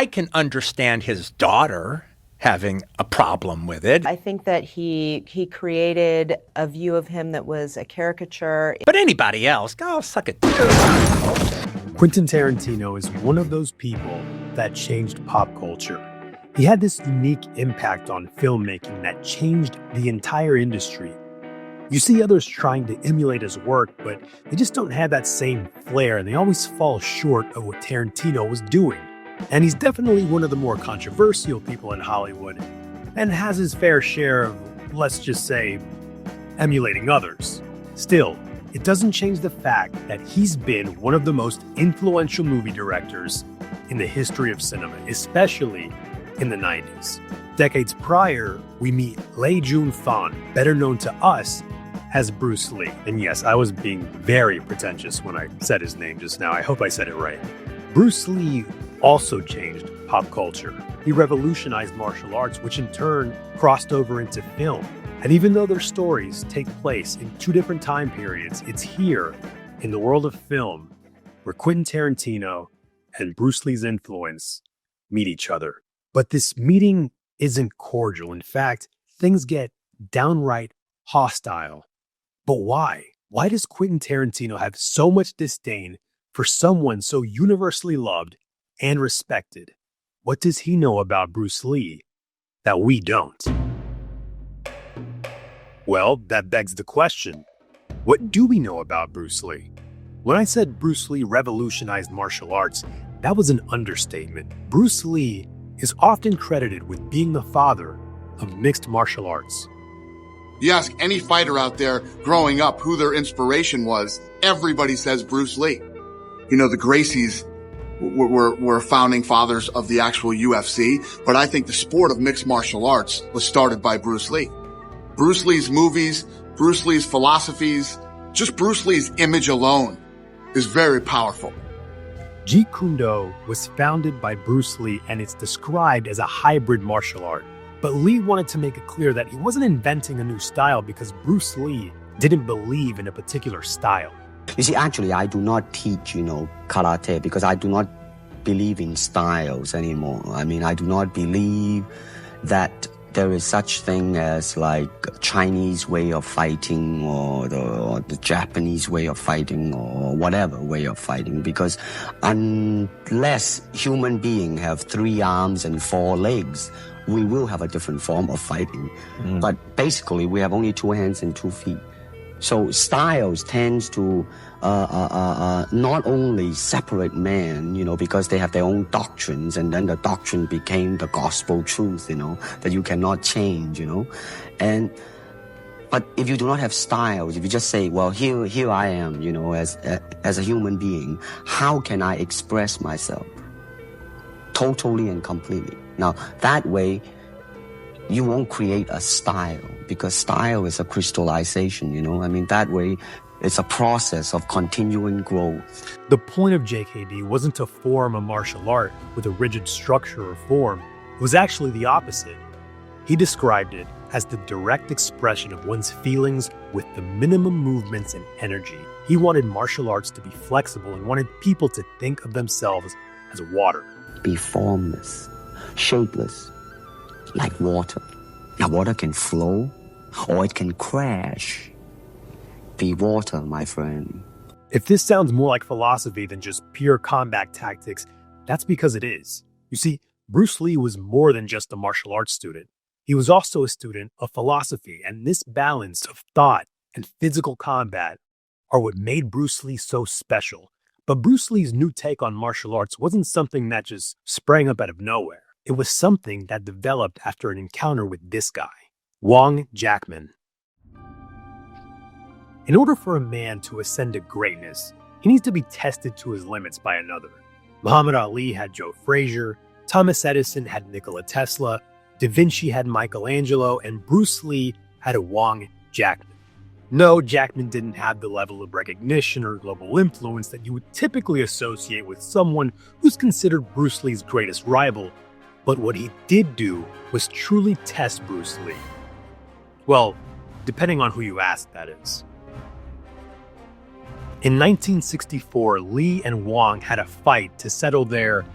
I can understand his daughter having a problem with it. I think that he created a view of him that was a caricature. But anybody else, go suck it. Quentin Tarantino is one of those people that changed pop culture. He had this unique impact on filmmaking that changed the entire industry. You see others trying to emulate his work, but they just don't have that same flair, and they always fall short of what Tarantino was doing. And he's definitely one of the more controversial people in Hollywood, and has his fair share of, let's just say, emulating others. Still, it doesn't change the fact that he's been one of the most influential movie directors in the history of cinema, especially in the 90s. Decades prior, we meet Lee Jun-fan, better known to us as Bruce Lee. And yes, I was being very pretentious when I said his name just now. I hope I said it right. Bruce Lee also changed pop culture. He revolutionized martial arts, which in turn crossed over into film. And even though their stories take place in two different time periods, it's here in the world of film where Quentin Tarantino and Bruce Lee's influence meet each other. But this meeting isn't cordial. In fact, things get downright hostile. But why? Why does Quentin Tarantino have so much disdain for someone so universally loved and respected? What does he know about Bruce Lee that we don't? Well, that begs the question, what do we know about Bruce Lee? When I said Bruce Lee revolutionized martial arts, that was an understatement. Bruce Lee is often credited with being the father of mixed martial arts. You ask any fighter out there growing up who their inspiration was, everybody says Bruce Lee. You know, the Gracies were founding fathers of the actual UFC, but I think the sport of mixed martial arts was started by Bruce Lee. Bruce Lee's movies, Bruce Lee's philosophies, just Bruce Lee's image alone is very powerful. Jeet Kune Do was founded by Bruce Lee, and it's described as a hybrid martial art. But Lee wanted to make it clear that he wasn't inventing a new style because Bruce Lee didn't believe in a particular style. You see, actually, I do not teach, karate because I do not believe in styles anymore. I mean, I do not believe that there is such thing as like Chinese way of fighting or the Japanese way of fighting or whatever way of fighting, because unless human beings have 3 arms and 4 legs, we will have a different form of fighting. But basically, we have only 2 hands and 2 feet. So styles tends to not only separate men, because they have their own doctrines, and then the doctrine became the gospel truth, that you cannot change, But if you do not have styles, if you just say, well, here I am, as a human being, how can I express myself totally and completely? Now, that way, you won't create a style, because style is a crystallization, that way, it's a process of continuing growth. The point of JKD wasn't to form a martial art with a rigid structure or form. It was actually the opposite. He described it as the direct expression of one's feelings with the minimum movements and energy. He wanted martial arts to be flexible and wanted people to think of themselves as water. Be formless, shapeless, like water. Now, water can flow or it can crash. Be water, my friend. If this sounds more like philosophy than just pure combat tactics, that's because it is. You see, Bruce Lee was more than just a martial arts student. He was also a student of philosophy, and this balance of thought and physical combat are what made Bruce Lee so special. But Bruce Lee's new take on martial arts wasn't something that just sprang up out of nowhere. It was something that developed after an encounter with this guy, Wong Jackman. In order for a man to ascend to greatness, he needs to be tested to his limits by another. Muhammad Ali had Joe Frazier, Thomas Edison had Nikola Tesla, Da Vinci had Michelangelo, and Bruce Lee had a Wong Jackman. No, Jackman didn't have the level of recognition or global influence that you would typically associate with someone who's considered Bruce Lee's greatest rival, but what he did do was truly test Bruce Lee. Well, depending on who you ask, that is. In 1964, Lee and Wong had a fight to settle their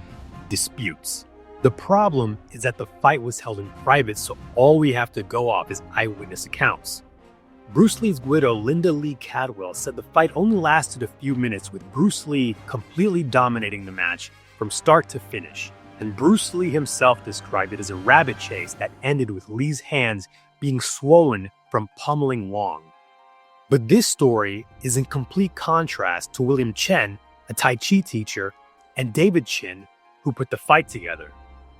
disputes. The problem is that the fight was held in private, so all we have to go off is eyewitness accounts. Bruce Lee's widow, Linda Lee Cadwell, said the fight only lasted a few minutes, with Bruce Lee completely dominating the match from start to finish. And Bruce Lee himself described it as a rabbit chase that ended with Lee's hands being swollen from pummeling Wong. But this story is in complete contrast to William Chen, a Tai Chi teacher, and David Chin, who put the fight together.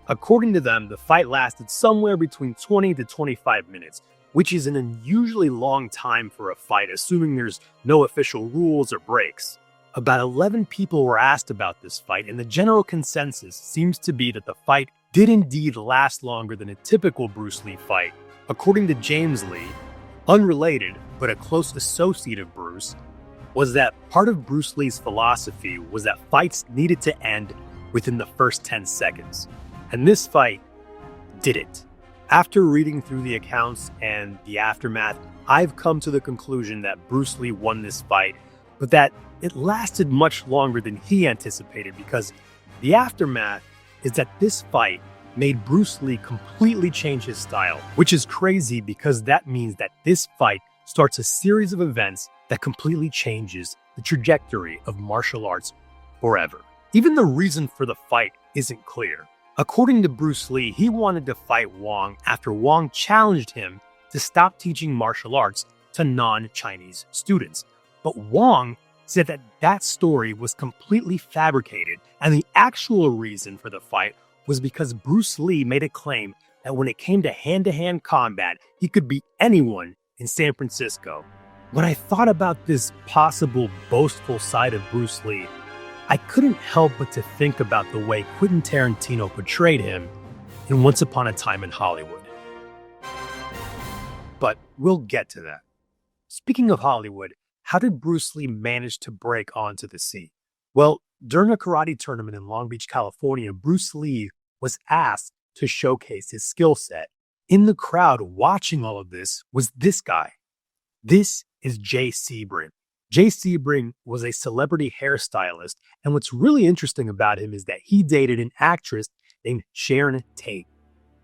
According to them, the fight lasted somewhere between 20 to 25 minutes, which is an unusually long time for a fight, assuming there's no official rules or breaks. About 11 people were asked about this fight, and the general consensus seems to be that the fight did indeed last longer than a typical Bruce Lee fight. According to James Lee, unrelated but a close associate of Bruce, was that part of Bruce Lee's philosophy was that fights needed to end within the first 10 seconds. And this fight didn't. After reading through the accounts and the aftermath, I've come to the conclusion that Bruce Lee won this fight, but that it lasted much longer than he anticipated, because the aftermath is that this fight made Bruce Lee completely change his style, which is crazy because that means that this fight starts a series of events that completely changes the trajectory of martial arts forever. Even the reason for the fight isn't clear. According to Bruce Lee, he wanted to fight Wong after Wong challenged him to stop teaching martial arts to non-Chinese students. But Wong said that that story was completely fabricated, and the actual reason for the fight was because Bruce Lee made a claim that when it came to hand-to-hand combat, he could beat anyone in San Francisco. When I thought about this possible boastful side of Bruce Lee, I couldn't help but to think about the way Quentin Tarantino portrayed him in Once Upon a Time in Hollywood. But we'll get to that. Speaking of Hollywood, how did Bruce Lee manage to break onto the scene? Well, during a karate tournament in Long Beach, California, Bruce Lee was asked to showcase his skill set. In the crowd watching all of this was this guy. This is Jay Sebring. Jay Sebring was a celebrity hairstylist, and what's really interesting about him is that he dated an actress named Sharon Tate.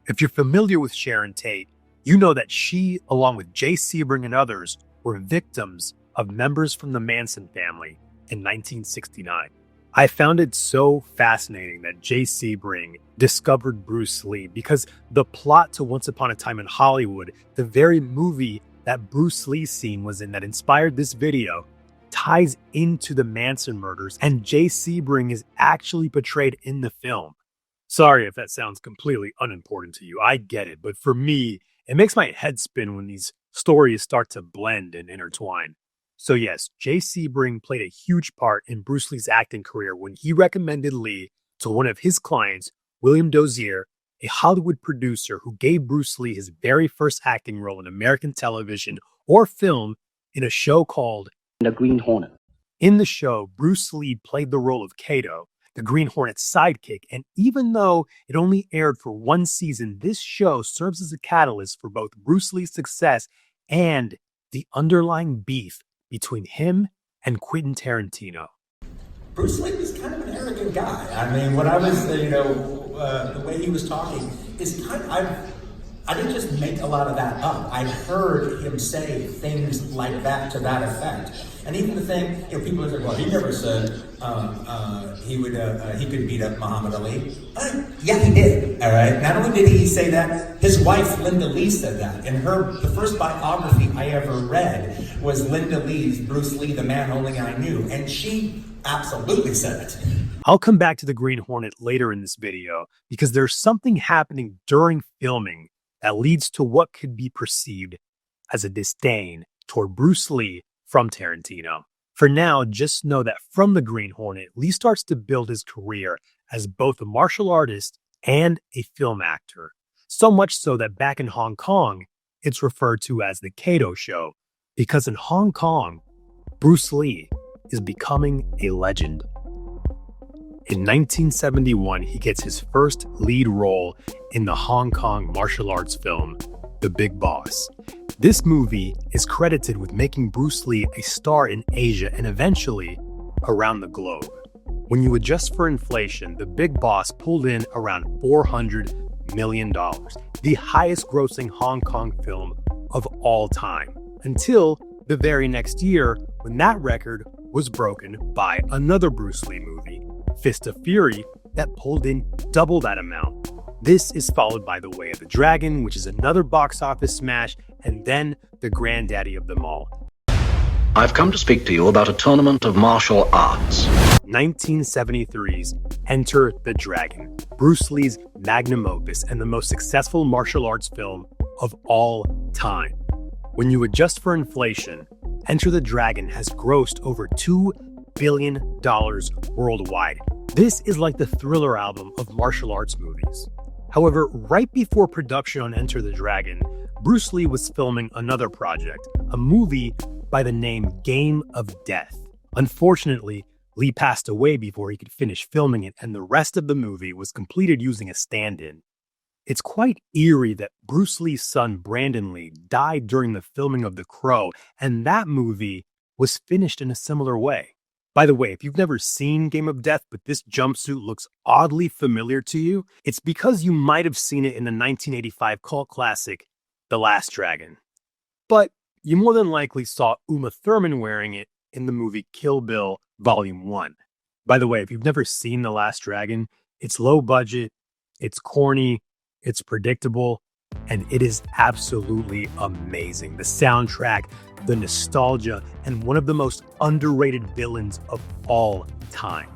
If you're familiar with Sharon Tate, you know that she, along with Jay Sebring and others, were victims of members from the Manson family in 1969. I found it so fascinating that Jay Sebring discovered Bruce Lee because the plot to Once Upon a Time in Hollywood, the very movie that Bruce Lee's scene was in that inspired this video, ties into the Manson murders, and Jay Sebring is actually portrayed in the film. Sorry if that sounds completely unimportant to you, I get it, but for me, it makes my head spin when these stories start to blend and intertwine. So yes, Jay Sebring played a huge part in Bruce Lee's acting career when he recommended Lee to one of his clients, William Dozier, a Hollywood producer who gave Bruce Lee his very first acting role in American television or film in a show called The Green Hornet. In the show, Bruce Lee played the role of Kato, the Green Hornet's sidekick, and even though it only aired for one season, this show serves as a catalyst for both Bruce Lee's success and the underlying beef between him and Quentin Tarantino. Bruce Lee was kind of an arrogant guy. I mean, when I was, the way he was talking is kind of, I didn't just make a lot of that up. I heard him say things like that to that effect. And even the thing, people are like, well, he never said he could beat up Muhammad Ali. Yeah, he did. All right. Not only did he say that, his wife Linda Lee said that. And the first biography I ever read was Linda Lee's Bruce Lee, the Man Only I Knew, and she absolutely said it. I'll come back to the Green Hornet later in this video because there's something happening during filming that leads to what could be perceived as a disdain toward Bruce Lee from Tarantino. For now, just know that from the Green Hornet, Lee starts to build his career as both a martial artist and a film actor. So much so that back in Hong Kong, it's referred to as the Kato Show, because in Hong Kong, Bruce Lee is becoming a legend. In 1971, he gets his first lead role in the Hong Kong martial arts film, The Big Boss. This movie is credited with making Bruce Lee a star in Asia and eventually around the globe. When you adjust for inflation, The Big Boss pulled in around $400 million, the highest grossing Hong Kong film of all time, until the very next year when that record was broken by another Bruce Lee movie, Fist of Fury, that pulled in double that amount. This is followed by The Way of the Dragon, which is another box office smash, and then the granddaddy of them all, I've come to speak to you about a tournament of martial arts. 1973's Enter the Dragon, Bruce Lee's magnum opus and the most successful martial arts film of all time. When you adjust for inflation, Enter the Dragon has grossed over $2 billion worldwide. This is like the Thriller album of martial arts movies. However, right before production on Enter the Dragon, Bruce Lee was filming another project, a movie by the name Game of Death. Unfortunately, Lee passed away before he could finish filming it, and the rest of the movie was completed using a stand-in. It's quite eerie that Bruce Lee's son, Brandon Lee, died during the filming of The Crow, and that movie was finished in a similar way. By the way, if you've never seen Game of Death, but this jumpsuit looks oddly familiar to you, it's because you might have seen it in the 1985 cult classic, The Last Dragon. But you more than likely saw Uma Thurman wearing it in the movie Kill Bill Volume 1. By the way, if you've never seen The Last Dragon, it's low budget, it's corny, it's predictable, and it is absolutely amazing. The soundtrack, the nostalgia, and one of the most underrated villains of all time.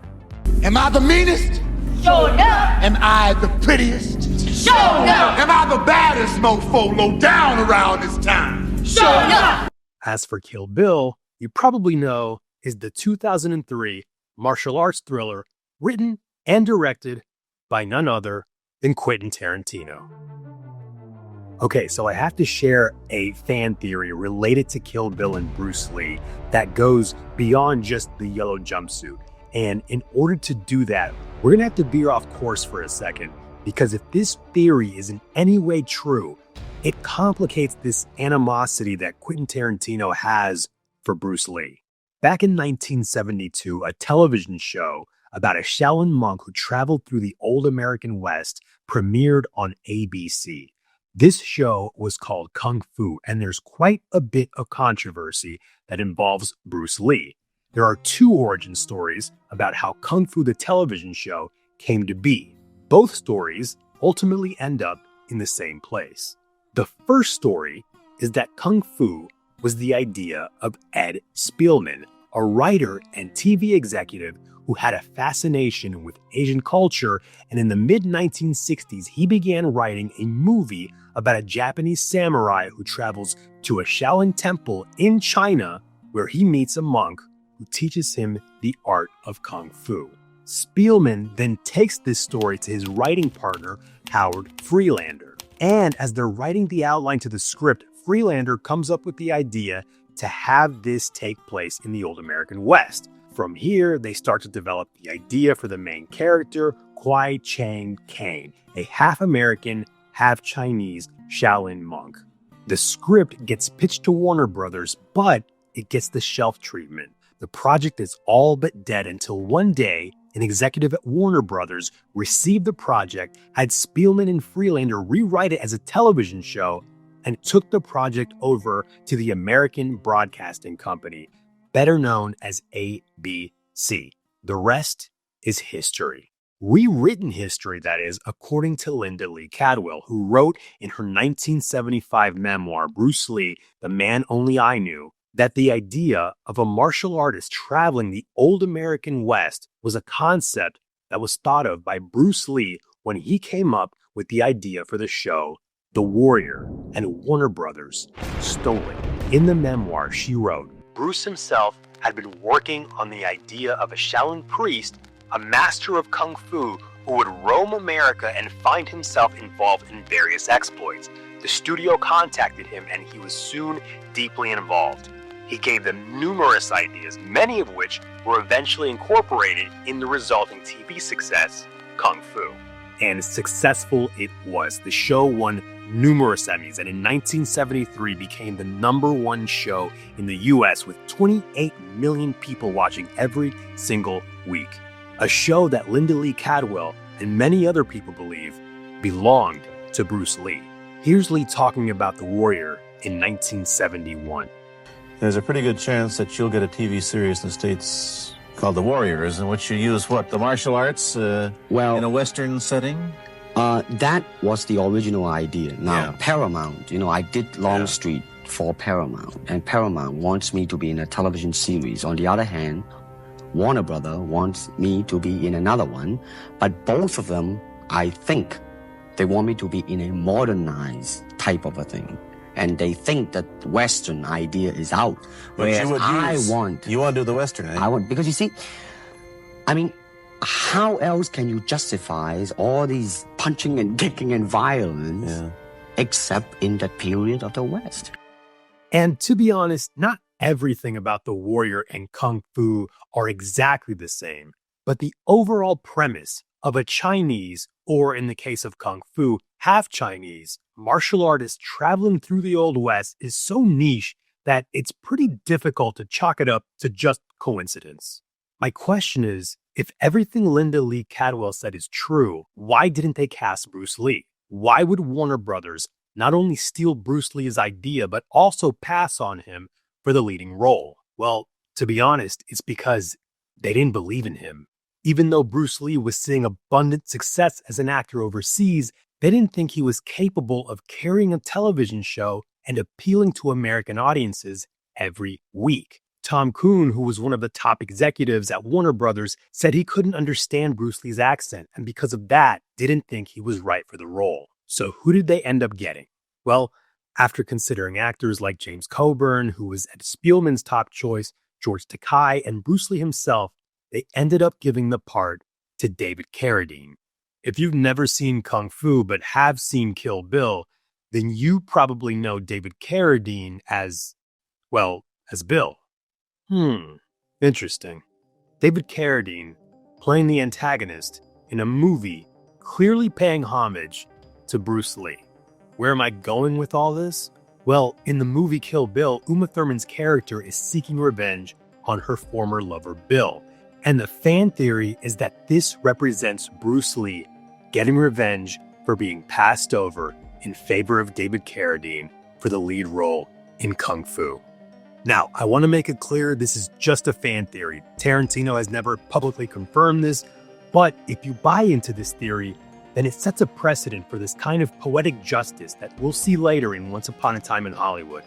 Am I the meanest? Sure enough. Am I the prettiest? Sure enough. Am I the baddest mofo low down around this town? Sure enough. As for Kill Bill, you probably know is the 2003 martial arts thriller written and directed by none other than Quentin Tarantino. Okay, so I have to share a fan theory related to Kill Bill and Bruce Lee that goes beyond just the yellow jumpsuit. And in order to do that, we're going to have to veer off course for a second, because if this theory is in any way true, it complicates this animosity that Quentin Tarantino has for Bruce Lee. Back in 1972, a television show about a Shaolin monk who traveled through the old American West premiered on ABC. This show was called Kung Fu, and there's quite a bit of controversy that involves Bruce Lee. There are two origin stories about how Kung Fu, the television show, came to be. Both stories ultimately end up in the same place. The first story is that Kung Fu was the idea of Ed Spielman, a writer and TV executive who had a fascination with Asian culture, and in the mid-1960s, he began writing a movie about a Japanese samurai who travels to a Shaolin temple in China where he meets a monk who teaches him the art of Kung Fu. Spielman then takes this story to his writing partner, Howard Freelander. And as they're writing the outline to the script, Freelander comes up with the idea to have this take place in the old American West. From here, they start to develop the idea for the main character, Kwai Chang Caine, a half-American, half-Chinese Shaolin monk. The script gets pitched to Warner Brothers, but it gets the shelf treatment. The project is all but dead until one day, an executive at Warner Brothers received the project, had Spielman and Freelander rewrite it as a television show, and took the project over to the American Broadcasting Company, better known as ABC. The rest is history. Rewritten history, that is, according to Linda Lee Cadwell, who wrote in her 1975 memoir, Bruce Lee, The Man Only I Knew, that the idea of a martial artist traveling the old American West was a concept that was thought of by Bruce Lee when he came up with the idea for the show The Warrior, and Warner Brothers stole it. In the memoir, she wrote, Bruce himself had been working on the idea of a Shaolin priest, a master of Kung Fu, who would roam America and find himself involved in various exploits. The studio contacted him and he was soon deeply involved. He gave them numerous ideas, many of which were eventually incorporated in the resulting TV success, Kung Fu. And successful it was. The show won numerous Emmys and in 1973 became the #1 show in the US with 28 million people watching every single week. a show that Linda Lee Cadwell and many other people believe belonged to Bruce Lee. Here's Lee talking about The Warrior in 1971. There's a pretty good chance that you'll get a TV series in the States called The Warriors, in which you use what, the martial arts in a Western setting? That was the original idea. Now, Yeah. Paramount, I did Longstreet for Paramount, and Paramount wants me to be in a television series. On the other hand, Warner Brother wants me to be in another one, but both of them, I think, they want me to be in a modernized type of a thing. And they think that the Western idea is out. But you want to do the Western, eh? I want, because you see, how else can you justify all these punching and kicking and violence except in that period of the West? And to be honest, not everything about The Warrior and Kung Fu are exactly the same, but the overall premise of a Chinese, or in the case of Kung Fu, half Chinese, martial artist traveling through the Old West is so niche that it's pretty difficult to chalk it up to just coincidence. My question is, if everything Linda Lee Cadwell said is true, why didn't they cast Bruce Lee? Why would Warner Brothers not only steal Bruce Lee's idea, but also pass on him for the leading role? Well, to be honest, it's because they didn't believe in him. Even though Bruce Lee was seeing abundant success as an actor overseas, they didn't think he was capable of carrying a television show and appealing to American audiences every week. Tom Kuhn, who was one of the top executives at Warner Brothers, said he couldn't understand Bruce Lee's accent, and because of that, didn't think he was right for the role. So who did they end up getting? Well, after considering actors like James Coburn, who was Ed Spielman's top choice, George Takei, and Bruce Lee himself, they ended up giving the part to David Carradine. If you've never seen Kung Fu but have seen Kill Bill, then you probably know David Carradine as Bill. Interesting. David Carradine playing the antagonist in a movie clearly paying homage to Bruce Lee. Where am I going with all this? Well, in the movie Kill Bill, Uma Thurman's character is seeking revenge on her former lover, Bill. And the fan theory is that this represents Bruce Lee getting revenge for being passed over in favor of David Carradine for the lead role in Kung Fu. Now, I want to make it clear this is just a fan theory. Tarantino has never publicly confirmed this, but if you buy into this theory, then it sets a precedent for this kind of poetic justice that we'll see later in Once Upon a Time in Hollywood.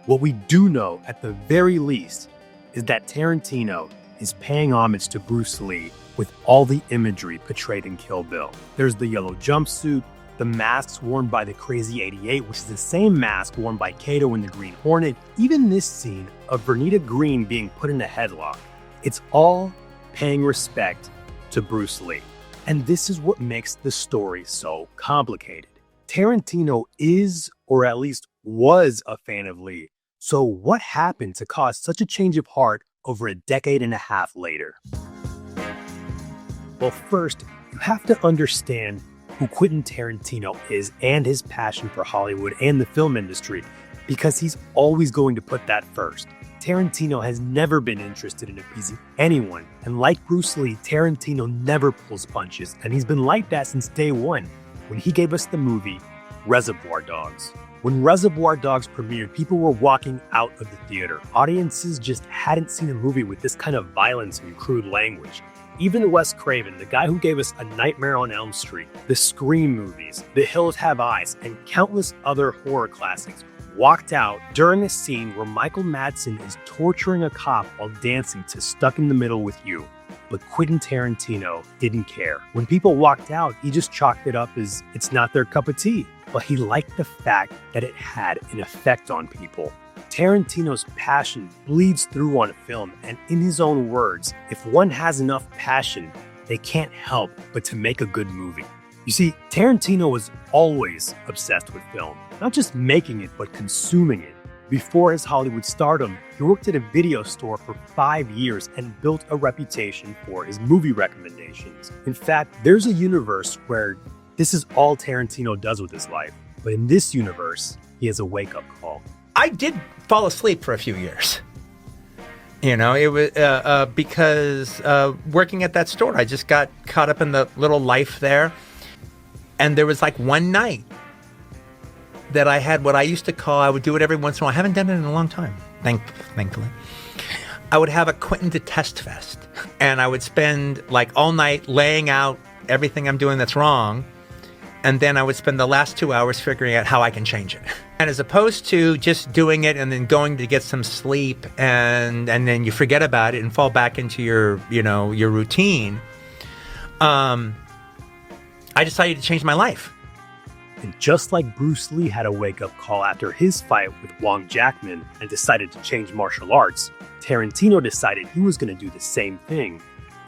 What we do know, at the very least, is that Tarantino is paying homage to Bruce Lee with all the imagery portrayed in Kill Bill. There's the yellow jumpsuit, the masks worn by the Crazy 88, which is the same mask worn by Kato in the Green Hornet, even this scene of Vernita Green being put in a headlock. It's all paying respect to Bruce Lee. And this is what makes the story so complicated. Tarantino is, or at least was, a fan of Lee. So what happened to cause such a change of heart over a decade and a half later? Well, first, you have to understand who Quentin Tarantino is and his passion for Hollywood and the film industry, because he's always going to put that first. Tarantino has never been interested in appeasing anyone, and like Bruce Lee, Tarantino never pulls punches, and he's been like that since day one, when he gave us the movie Reservoir Dogs. When Reservoir Dogs premiered, people were walking out of the theater. Audiences just hadn't seen a movie with this kind of violence and crude language. Even Wes Craven, the guy who gave us A Nightmare on Elm Street, the Scream movies, The Hills Have Eyes, and countless other horror classics, walked out during a scene where Michael Madsen is torturing a cop while dancing to Stuck in the Middle with You. But Quentin Tarantino didn't care. When people walked out, he just chalked it up as it's not their cup of tea. But he liked the fact that it had an effect on people. Tarantino's passion bleeds through on film, and in his own words, if one has enough passion, they can't help but to make a good movie. You see, Tarantino was always obsessed with film, not just making it, but consuming it. Before his Hollywood stardom, he worked at a video store for 5 years and built a reputation for his movie recommendations. In fact, there's a universe where this is all Tarantino does with his life. But in this universe, he has a wake-up call. I did fall asleep for a few years. You know, it was because working at that store, I just got caught up in the little life there. And there was like one night that I had what I used to call, I would do it every once in a while. I haven't done it in a long time, thankfully. I would have a Quentin Detest Fest. And I would spend like all night laying out everything I'm doing that's wrong. And then I would spend the last 2 hours figuring out how I can change it. And as opposed to just doing it and then going to get some sleep and then you forget about it and fall back into your routine, I decided to change my life. And just like Bruce Lee had a wake-up call after his fight with Wong Jackman and decided to change martial arts, Tarantino decided he was going to do the same thing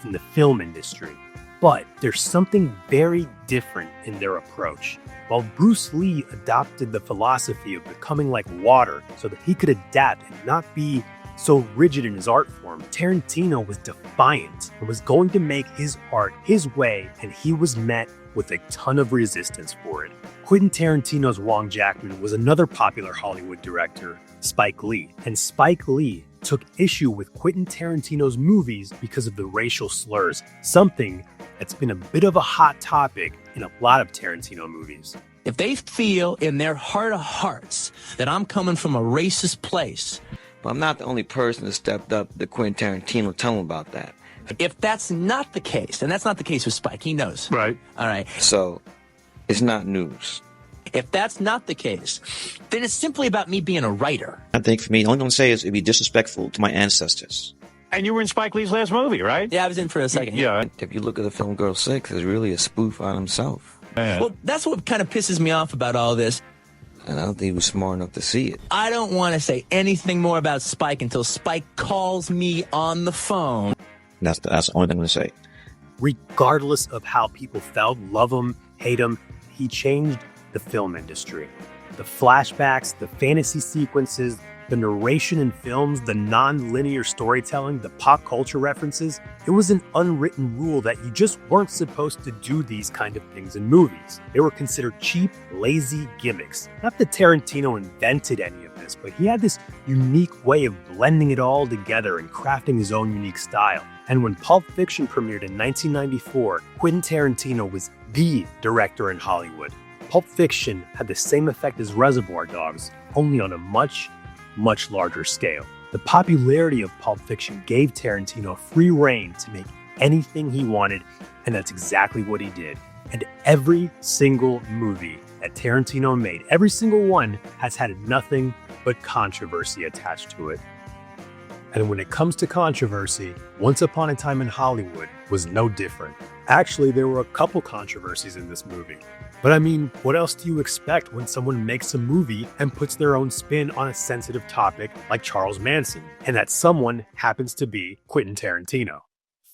in the film industry. But there's something very different in their approach. While Bruce Lee adopted the philosophy of becoming like water so that he could adapt and not be so rigid in his art form, Tarantino was defiant and was going to make his art his way, and he was met with a ton of resistance for it. Quentin Tarantino's Wong Jackman was another popular Hollywood director, Spike Lee, and Spike Lee took issue with Quentin Tarantino's movies because of the racial slurs, something that's been a bit of a hot topic in a lot of Tarantino movies. If they feel in their heart of hearts that I'm coming from a racist place, but I'm not the only person that stepped up to Quentin Tarantino. Tell him about that. If that's not the case, and that's not the case with Spike, he knows. Right. All right. So, it's not news. If that's not the case, then it's simply about me being a writer. I think for me, the only thing I'm going to say is it'd be disrespectful to my ancestors. And you were in Spike Lee's last movie, right? Yeah, I was in for a second. Yeah. If you look at the film Girl 6, it's really a spoof on himself. Well, that's what kind of pisses me off about all this. And I don't think he was smart enough to see it. I don't want to say anything more about Spike until Spike calls me on the phone. That's the only thing I'm going to say. Regardless of how people felt, love him, hate him, he changed the film industry. The flashbacks, the fantasy sequences, the narration in films, the non-linear storytelling, the pop culture references, it was an unwritten rule that you just weren't supposed to do these kind of things in movies. They were considered cheap, lazy gimmicks. Not that Tarantino invented any of this, but he had this unique way of blending it all together and crafting his own unique style. And when Pulp Fiction premiered in 1994, Quentin Tarantino was the director in Hollywood. Pulp Fiction had the same effect as Reservoir Dogs, only on a much larger scale. The popularity of Pulp Fiction gave Tarantino free rein to make anything he wanted, and that's exactly what he did. And every single movie that Tarantino made, every single one, has had nothing but controversy attached to it. And when it comes to controversy, Once Upon a Time in Hollywood was no different. Actually, there were a couple controversies in this movie. But I mean, what else do you expect when someone makes a movie and puts their own spin on a sensitive topic like Charles Manson? And that someone happens to be Quentin Tarantino.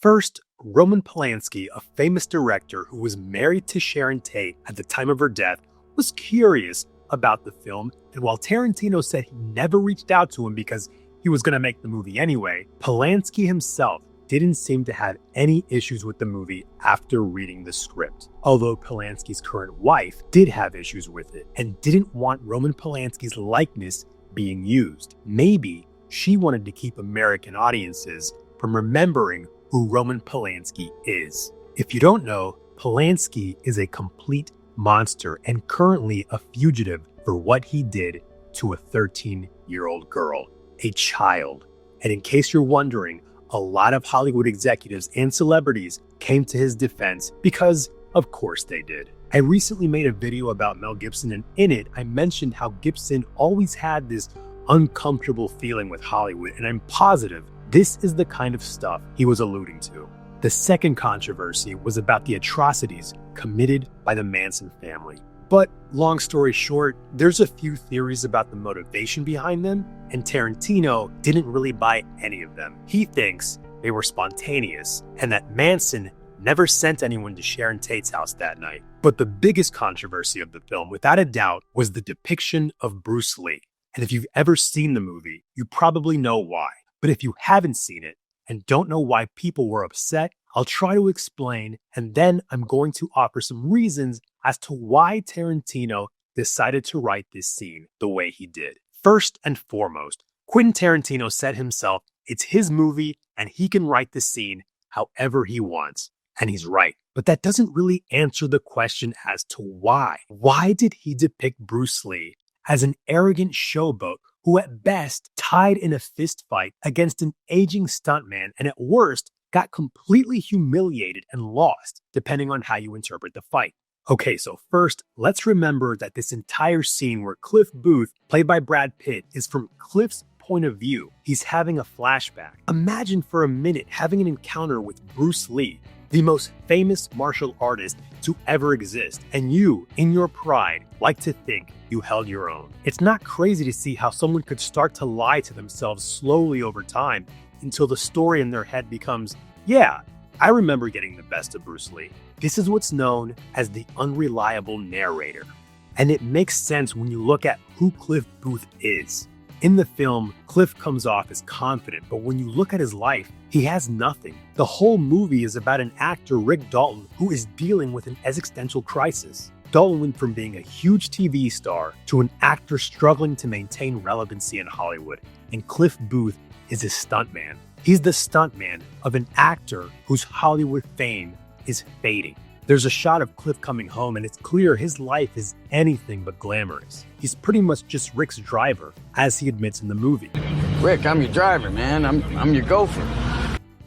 First, Roman Polanski, a famous director who was married to Sharon Tate at the time of her death, was curious about the film. And while Tarantino said he never reached out to him because he was going to make the movie anyway, Polanski himself didn't seem to have any issues with the movie after reading the script. Although Polanski's current wife did have issues with it and didn't want Roman Polanski's likeness being used. Maybe she wanted to keep American audiences from remembering who Roman Polanski is. If you don't know, Polanski is a complete monster and currently a fugitive for what he did to a 13-year-old girl, a child. And in case you're wondering, a lot of Hollywood executives and celebrities came to his defense because, of course, they did. I recently made a video about Mel Gibson, and in it, I mentioned how Gibson always had this uncomfortable feeling with Hollywood, and I'm positive this is the kind of stuff he was alluding to. The second controversy was about the atrocities committed by the Manson family. But long story short, there's a few theories about the motivation behind them, and Tarantino didn't really buy any of them. He thinks they were spontaneous and that Manson never sent anyone to Sharon Tate's house that night. But the biggest controversy of the film, without a doubt, was the depiction of Bruce Lee. And if you've ever seen the movie, you probably know why. But if you haven't seen it and don't know why people were upset, I'll try to explain, and then I'm going to offer some reasons as to why Tarantino decided to write this scene the way he did. First and foremost, Quentin Tarantino said himself, it's his movie and he can write the scene however he wants. And he's right. But that doesn't really answer the question as to why. Why did he depict Bruce Lee as an arrogant showboat who at best tied in a fistfight against an aging stuntman and at worst got completely humiliated and lost, depending on how you interpret the fight? Okay, so first, let's remember that this entire scene where Cliff Booth, played by Brad Pitt, is from Cliff's point of view. He's having a flashback. Imagine for a minute having an encounter with Bruce Lee, the most famous martial artist to ever exist, and you, in your pride, like to think you held your own. It's not crazy to see how someone could start to lie to themselves slowly over time until the story in their head becomes, yeah, I remember getting the best of Bruce Lee. This is what's known as the unreliable narrator. And it makes sense when you look at who Cliff Booth is. In the film, Cliff comes off as confident, but when you look at his life, he has nothing. The whole movie is about an actor, Rick Dalton, who is dealing with an existential crisis. Dalton went from being a huge TV star to an actor struggling to maintain relevancy in Hollywood, and Cliff Booth is a stuntman. He's the stuntman of an actor whose Hollywood fame is fading. There's a shot of Cliff coming home and it's clear his life is anything but glamorous. He's pretty much just Rick's driver, as he admits in the movie. Rick, I'm your driver, man. I'm your gopher.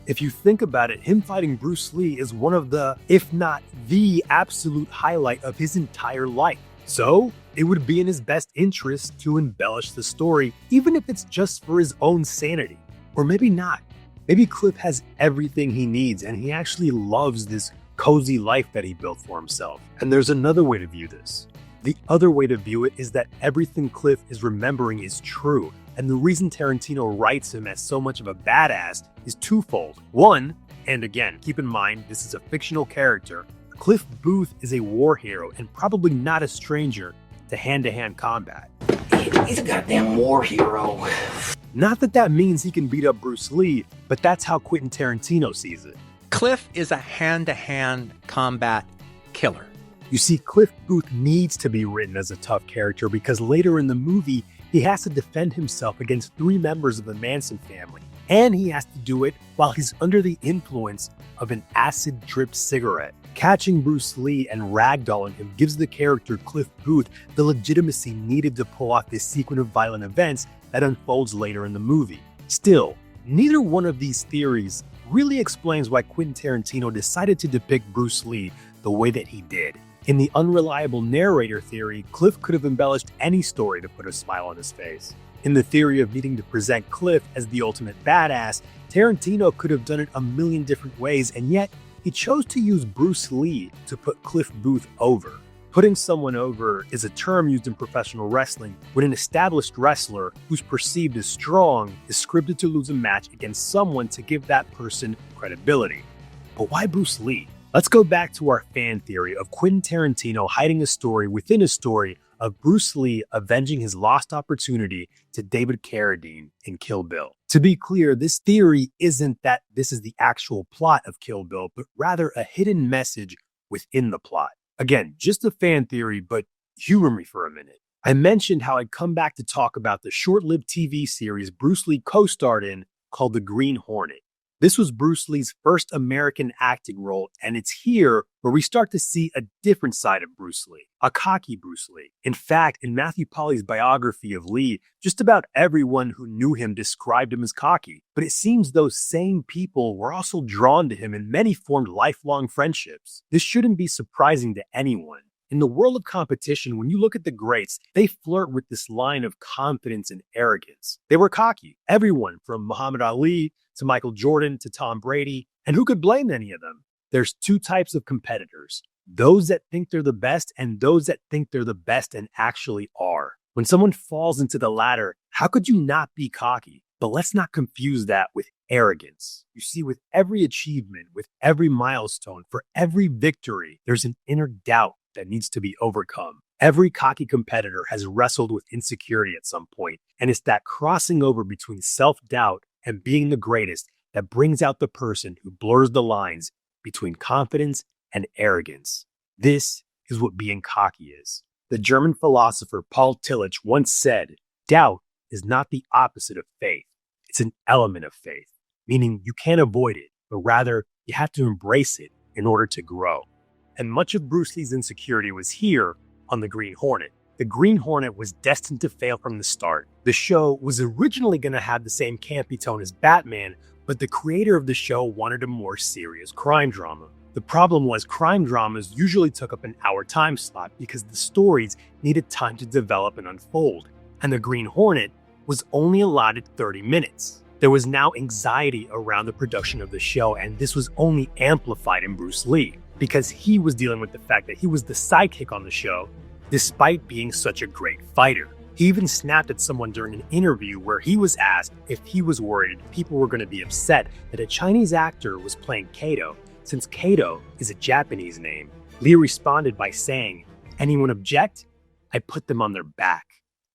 If you think about it, him fighting Bruce Lee is one of the, if not the absolute highlight of his entire life. So it would be in his best interest to embellish the story, even if it's just for his own sanity. Or maybe not. Maybe Cliff has everything he needs and he actually loves this cozy life that he built for himself. And there's another way to view this. The other way to view it is that everything Cliff is remembering is true. And the reason Tarantino writes him as so much of a badass is twofold. One, and again, keep in mind, this is a fictional character, Cliff Booth is a war hero and probably not a stranger to hand-to-hand combat. He's a goddamn war hero. Not that that means he can beat up Bruce Lee, but that's how Quentin Tarantino sees it. Cliff is a hand-to-hand combat killer. You see, Cliff Booth needs to be written as a tough character because later in the movie, he has to defend himself against 3 members of the Manson family. And he has to do it while he's under the influence of an acid-dripped cigarette. Catching Bruce Lee and ragdolling him gives the character Cliff Booth the legitimacy needed to pull off this sequence of violent events that unfolds later in the movie. Still, neither one of these theories really explains why Quentin Tarantino decided to depict Bruce Lee the way that he did. In the unreliable narrator theory, Cliff could have embellished any story to put a smile on his face. In the theory of needing to present Cliff as the ultimate badass, Tarantino could have done it a million different ways, and yet he chose to use Bruce Lee to put Cliff Booth over. Putting someone over is a term used in professional wrestling when an established wrestler who's perceived as strong is scripted to lose a match against someone to give that person credibility. But why Bruce Lee? Let's go back to our fan theory of Quentin Tarantino hiding a story within a story of Bruce Lee avenging his lost opportunity to David Carradine in Kill Bill. To be clear, this theory isn't that this is the actual plot of Kill Bill, but rather a hidden message within the plot. Again, just a fan theory, but humor me for a minute. I mentioned how I'd come back to talk about the short-lived TV series Bruce Lee co-starred in called The Green Hornet. This was Bruce Lee's first American acting role, and it's here where we start to see a different side of Bruce Lee, a cocky Bruce Lee. In fact, in Matthew Polly's biography of Lee, just about everyone who knew him described him as cocky. But it seems those same people were also drawn to him and many formed lifelong friendships. This shouldn't be surprising to anyone. In the world of competition, when you look at the greats, they flirt with this line of confidence and arrogance. They were cocky. Everyone from Muhammad Ali to Michael Jordan to Tom Brady. And who could blame any of them? There's 2 types of competitors. Those that think they're the best and those that think they're the best and actually are. When someone falls into the latter, how could you not be cocky? But let's not confuse that with arrogance. You see, with every achievement, with every milestone, for every victory, there's an inner doubt that needs to be overcome. Every cocky competitor has wrestled with insecurity at some point, and it's that crossing over between self-doubt and being the greatest that brings out the person who blurs the lines between confidence and arrogance. This is what being cocky is. The German philosopher Paul Tillich once said, "Doubt is not the opposite of faith. It's an element of faith, meaning you can't avoid it, but rather you have to embrace it in order to grow. And much of Bruce Lee's insecurity was here on the Green Hornet. The Green Hornet was destined to fail from the start. The show was originally going to have the same campy tone as Batman, but the creator of the show wanted a more serious crime drama. The problem was crime dramas usually took up an hour time slot because the stories needed time to develop and unfold, and the Green Hornet was only allotted 30 minutes. There was now anxiety around the production of the show, and this was only amplified in Bruce Lee because he was dealing with the fact that he was the sidekick on the show despite being such a great fighter. He even snapped at someone during an interview where he was asked if he was worried people were going to be upset that a Chinese actor was playing Kato, since Kato is a Japanese name. Lee responded by saying, "Anyone object? I put them on their back."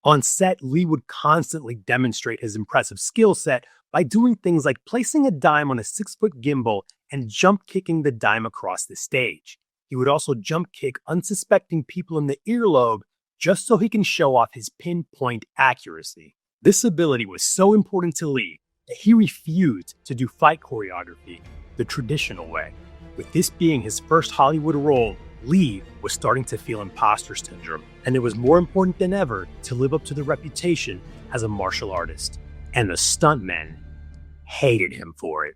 On set, Lee would constantly demonstrate his impressive skill set by doing things like placing a dime on a 6-foot gimbal and jump kicking the dime across the stage. He would also jump kick unsuspecting people in the earlobe just so he can show off his pinpoint accuracy. This ability was so important to Lee that he refused to do fight choreography the traditional way. With this being his first Hollywood role, Lee was starting to feel imposter syndrome, and it was more important than ever to live up to the reputation as a martial artist. And the stuntmen hated him for it.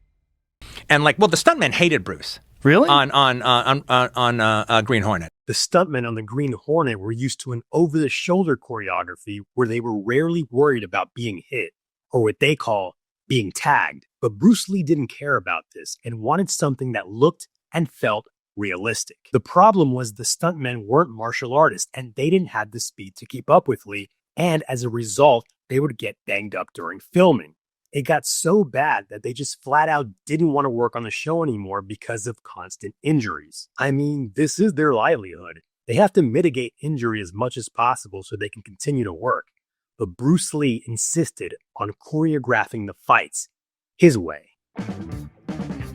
And the stuntmen hated Bruce. Really? On Green Hornet. The stuntmen on the Green Hornet were used to an over-the-shoulder choreography where they were rarely worried about being hit, or what they call being tagged. But Bruce Lee didn't care about this and wanted something that looked and felt realistic. The problem was the stuntmen weren't martial artists and they didn't have the speed to keep up with Lee, and as a result, they would get banged up during filming. It got so bad that they just flat out didn't want to work on the show anymore because of constant injuries. I mean, this is their livelihood. They have to mitigate injury as much as possible so they can continue to work. But Bruce Lee insisted on choreographing the fights his way.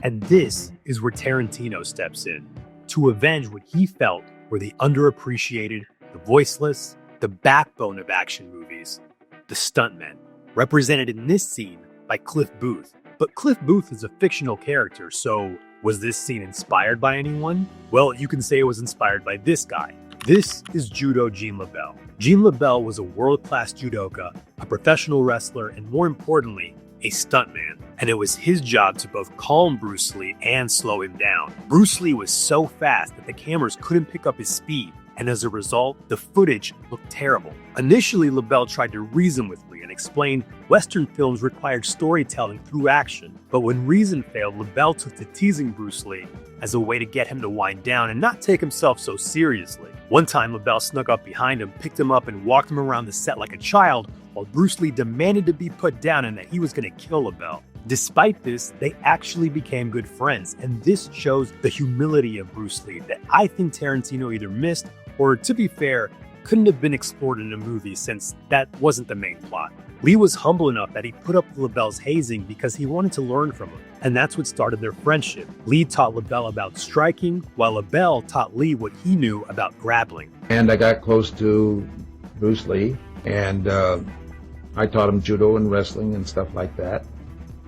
And this is where Tarantino steps in to avenge what he felt were the underappreciated, the voiceless, the backbone of action movies, the stuntmen, represented in this scene by Cliff Booth. But Cliff Booth is a fictional character, so was this scene inspired by anyone? Well, you can say it was inspired by this guy. This is Judo Gene LaBelle. Gene LaBelle was a world-class judoka, a professional wrestler, and more importantly, a stuntman. And it was his job to both calm Bruce Lee and slow him down. Bruce Lee was so fast that the cameras couldn't pick up his speed, and as a result, the footage looked terrible. Initially, LaBelle tried to reason with Lee and explained Western films required storytelling through action. But when reason failed, LaBelle took to teasing Bruce Lee as a way to get him to wind down and not take himself so seriously. One time, LaBelle snuck up behind him, picked him up, and walked him around the set like a child, while Bruce Lee demanded to be put down and that he was going to kill LaBelle. Despite this, they actually became good friends, and this shows the humility of Bruce Lee that I think Tarantino either missed or, to be fair, couldn't have been explored in a movie since that wasn't the main plot. Lee was humble enough that he put up with LaBelle's hazing because he wanted to learn from him, and that's what started their friendship. Lee taught LaBelle about striking, while LaBelle taught Lee what he knew about grappling. And I got close to Bruce Lee, and I taught him judo and wrestling and stuff like that.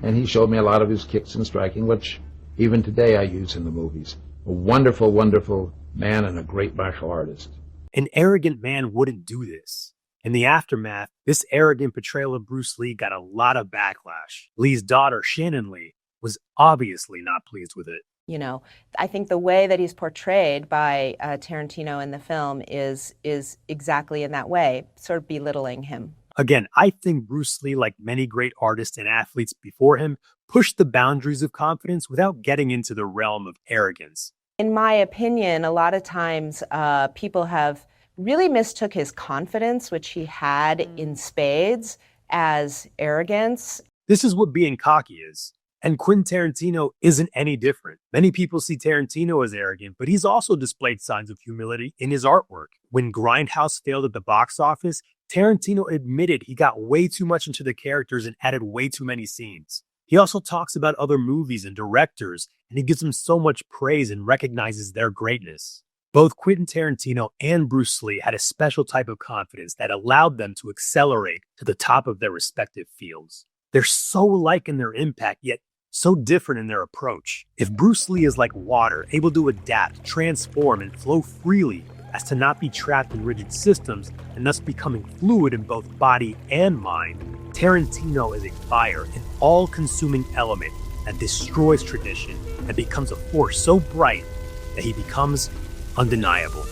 And he showed me a lot of his kicks and striking, which even today I use in the movies. A wonderful, wonderful man and a great martial artist. An arrogant man wouldn't do this. In the aftermath, this arrogant portrayal of Bruce Lee got a lot of backlash. Lee's daughter, Shannon Lee, was obviously not pleased with it. You know, I think the way that he's portrayed by Tarantino in the film is exactly in that way, sort of belittling him. Again, I think Bruce Lee, like many great artists and athletes before him, pushed the boundaries of confidence without getting into the realm of arrogance. In my opinion, a lot of times people have really mistook his confidence, which he had in spades, as arrogance. This is what being cocky is. And Quentin Tarantino isn't any different. Many people see Tarantino as arrogant, but he's also displayed signs of humility in his artwork. When Grindhouse failed at the box office, Tarantino admitted he got way too much into the characters and added way too many scenes. He also talks about other movies and directors, and he gives them so much praise and recognizes their greatness. Both Quentin Tarantino and Bruce Lee had a special type of confidence that allowed them to accelerate to the top of their respective fields. They're so alike in their impact, yet so different in their approach. If Bruce Lee is like water, able to adapt, transform, and flow freely as to not be trapped in rigid systems and thus becoming fluid in both body and mind, Tarantino is a fire, an all-consuming element that destroys tradition and becomes a force so bright that he becomes undeniable.